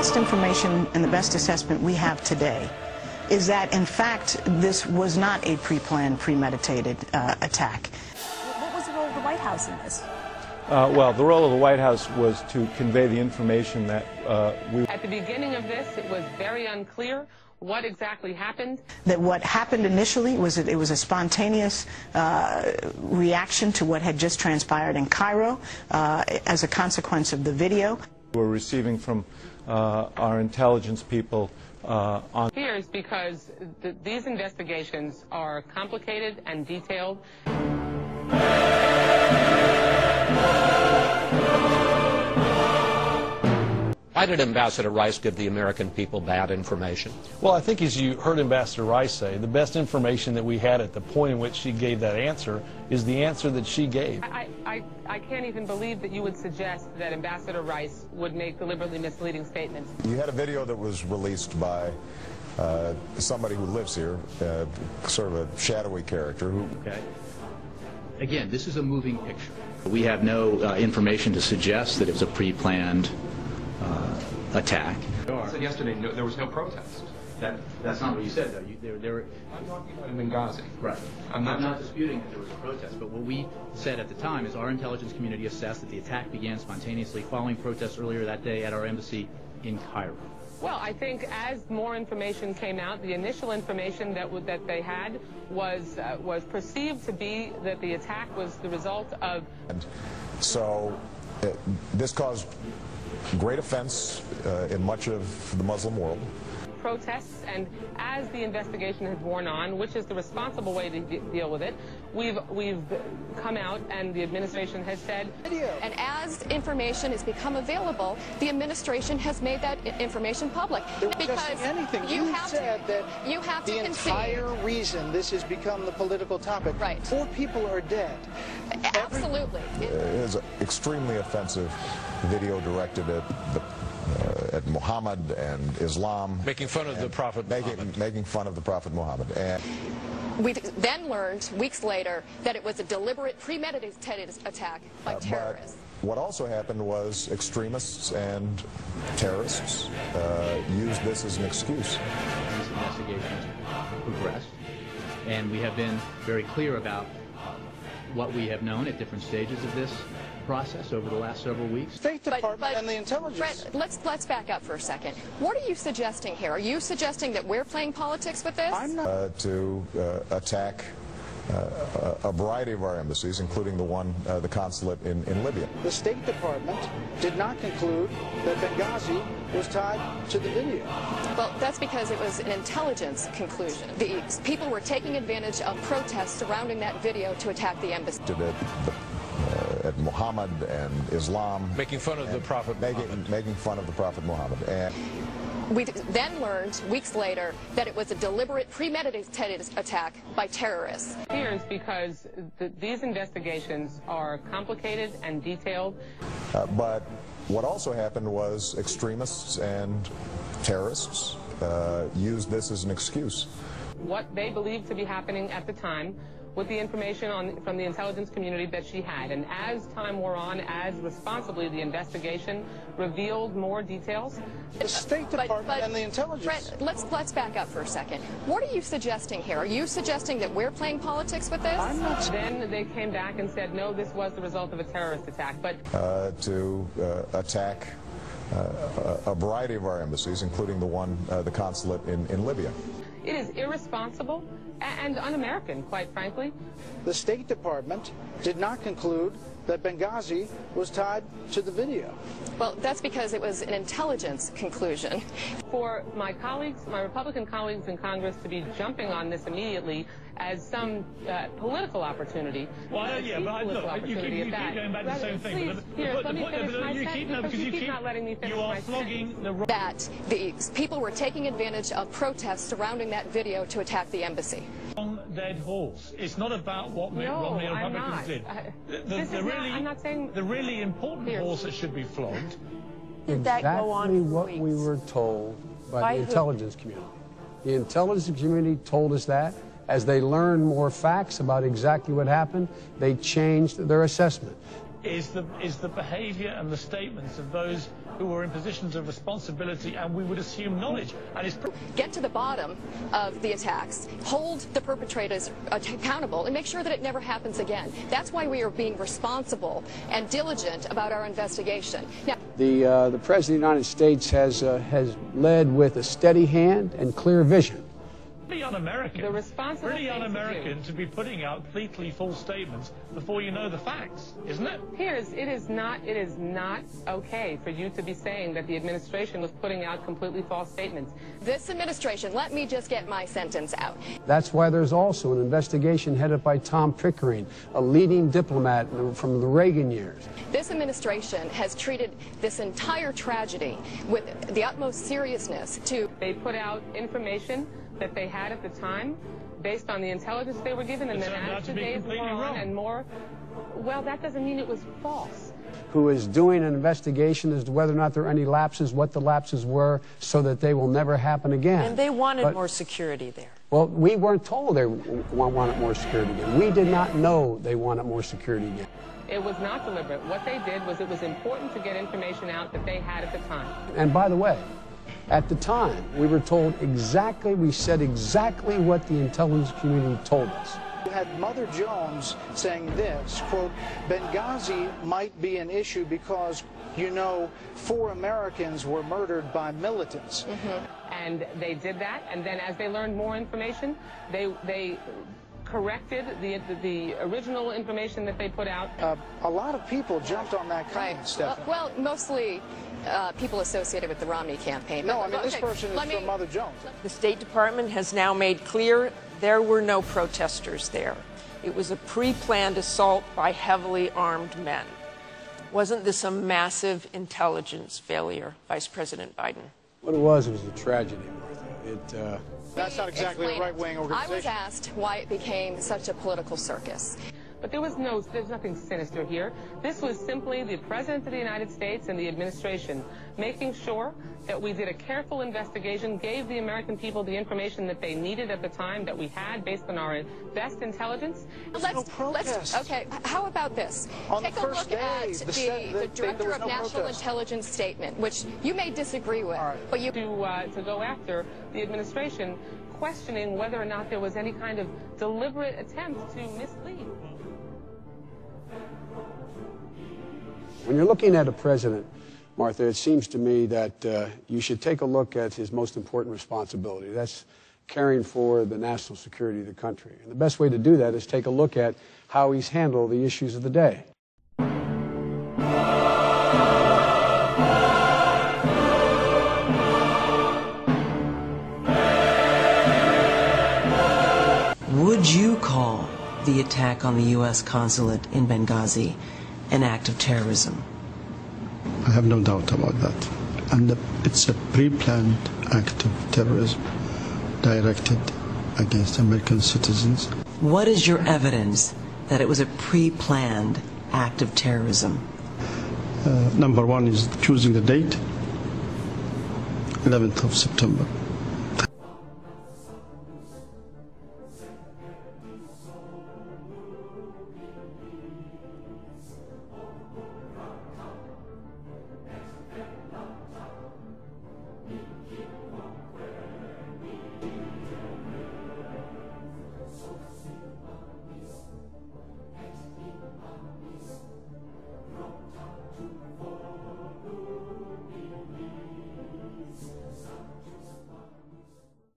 best information and the best assessment we have today is that, in fact, this was not a pre-planned, premeditated attack. What was the role of the White House in this? Well, the role of the White House was to convey the information that we... At the beginning of this, it was very unclear what exactly happened. That what happened initially was that it was a spontaneous reaction to what had just transpired in Cairo as a consequence of the video. We're receiving from our intelligence people on... Fears because these investigations are complicated and detailed. Why did Ambassador Rice give the American people bad information? Well, I think, as you heard Ambassador Rice say, the best information that we had at the point in which she gave that answer is the answer that she gave. I can't even believe that you would suggest that Ambassador Rice would make deliberately misleading statements. You had a video that was released by somebody who lives here, sort of a shadowy character who... Okay. Again, this is a moving picture. We have no information to suggest that it was a pre-planned attack. You said yesterday there was no protest. That's not what you said, though. I'm talking about in Benghazi. Right. I'm not disputing that there was a protest, but what we said at the time is our intelligence community assessed that the attack began spontaneously following protests earlier that day at our embassy in Cairo. Well, I think as more information came out, the initial information that they had was perceived to be that the attack was the result of... And so this caused great offense in much of the Muslim world. Protests, and as the investigation has worn on, which is the responsible way to deal with it, we've come out and the administration has said... And as information has become available, the administration has made that information public. Because anything. You said that the entire reason this has become the political topic. Right. 4 people are dead. Absolutely. It is an extremely offensive video directed at Muhammad and Islam. Making fun of the Prophet Muhammad. Making fun of the Prophet Muhammad. And we then learned, weeks later, that it was a deliberate, premeditated attack by terrorists. But what also happened was extremists and terrorists used this as an excuse. This investigation has progressed, and we have been very clear about what we have known at different stages of this process over the last several weeks. State Department and the intelligence. Brett, let's back up for a second. What are you suggesting here? Are you suggesting that we're playing politics with this? I'm not to attack a variety of our embassies, including the one, the consulate in Libya. The State Department did not conclude that Benghazi was tied to the video. Well, that's because it was an intelligence conclusion. The people were taking advantage of protests surrounding that video to attack the embassy. At Muhammad and Islam. Making fun of the Prophet Muhammad. Making fun of the Prophet Muhammad. And we then learned, weeks later, that it was a deliberate, premeditated attack by terrorists. Fears because these investigations are complicated and detailed. But what also happened was extremists and terrorists used this as an excuse. What they believed to be happening at the time with the information from the intelligence community that she had. And as time wore on, as responsibly the investigation revealed more details. The State Department and the intelligence. Brett, let's back up for a second. What are you suggesting here? Are you suggesting that we're playing politics with this? I'm not. Then they came back and said, no, this was the result of a terrorist attack. But to attack a variety of our embassies, including the one, the consulate in Libya. It is irresponsible and un-American, quite frankly. The State Department did not conclude that Benghazi was tied to the video. Well, that's because it was an intelligence conclusion. For my colleagues, my Republican colleagues in Congress, to be jumping on this immediately as some political opportunity. Well, yeah, but look, you keep going back to the same thing. Because you keep not letting me finish my sentence. That the people were taking advantage of protests surrounding that video to attack the embassy. Dead horse. It's not about what Mitt Romney and Republicans did. I'm not saying the really important horse that should be flogged. Did that go on for what weeks? We were told by the intelligence community. The intelligence community told us that. As they learned more facts about exactly what happened, they changed their assessment. Is the behavior and the statements of those who were in positions of responsibility, and we would assume knowledge. And get to the bottom of the attacks, hold the perpetrators accountable, and make sure that it never happens again. That's why we are being responsible and diligent about our investigation. Now, the President of the United States has led with a steady hand and clear vision. Really un-American. The responsible really un-American to be putting out completely false statements before you know the facts, isn't it? Piers, it is not okay for you to be saying that the administration was putting out completely false statements. This administration, let me just get my sentence out. That's why there's also an investigation headed by Tom Pickering, a leading diplomat from the Reagan years. This administration has treated this entire tragedy with the utmost seriousness. They put out information that they had at the time based on the intelligence they were given, and then as the days wore on and more, well, that doesn't mean it was false. Who is doing an investigation as to whether or not there are any lapses, what the lapses were, so that they will never happen again. And they wanted more security there. Well, we weren't told they wanted more security again. We did not know they wanted more security again. It was not deliberate. What they did was, it was important to get information out that they had at the time. And by the way, at the time, we were told exactly, we said exactly what the intelligence community told us. You had Mother Jones saying this, quote, Benghazi might be an issue because, you know, 4 Americans were murdered by militants. And they did that, and then as they learned more information, they corrected the original information that they put out. A lot of people jumped on that claim, Stephanie. Well, mostly people associated with the Romney campaign. No, I mean, this person is from Mother Jones. The State Department has now made clear there were no protesters there. It was a pre-planned assault by heavily armed men. Wasn't this a massive intelligence failure, Vice President Biden? What it was a tragedy, Martha. That's not exactly a right-wing organization. I was asked why it became such a political circus. But there's nothing sinister here. This was simply the President of the United States and the administration making sure that we did a careful investigation, gave the American people the information that they needed at the time, that we had based on our best intelligence. Okay, how about this? Take a look at the Director of National Intelligence statement, which you may disagree with, but you... To go after the administration, questioning whether or not there was any kind of deliberate attempt to mislead. When you're looking at a president, Martha, it seems to me that you should take a look at his most important responsibility. That's caring for the national security of the country. And the best way to do that is take a look at how he's handled the issues of the day. Would you call the attack on the U.S. consulate in Benghazi an act of terrorism? I have no doubt about that. And it's a pre-planned act of terrorism directed against American citizens. What is your evidence that it was a pre-planned act of terrorism? Number one is choosing the date, 11th of September.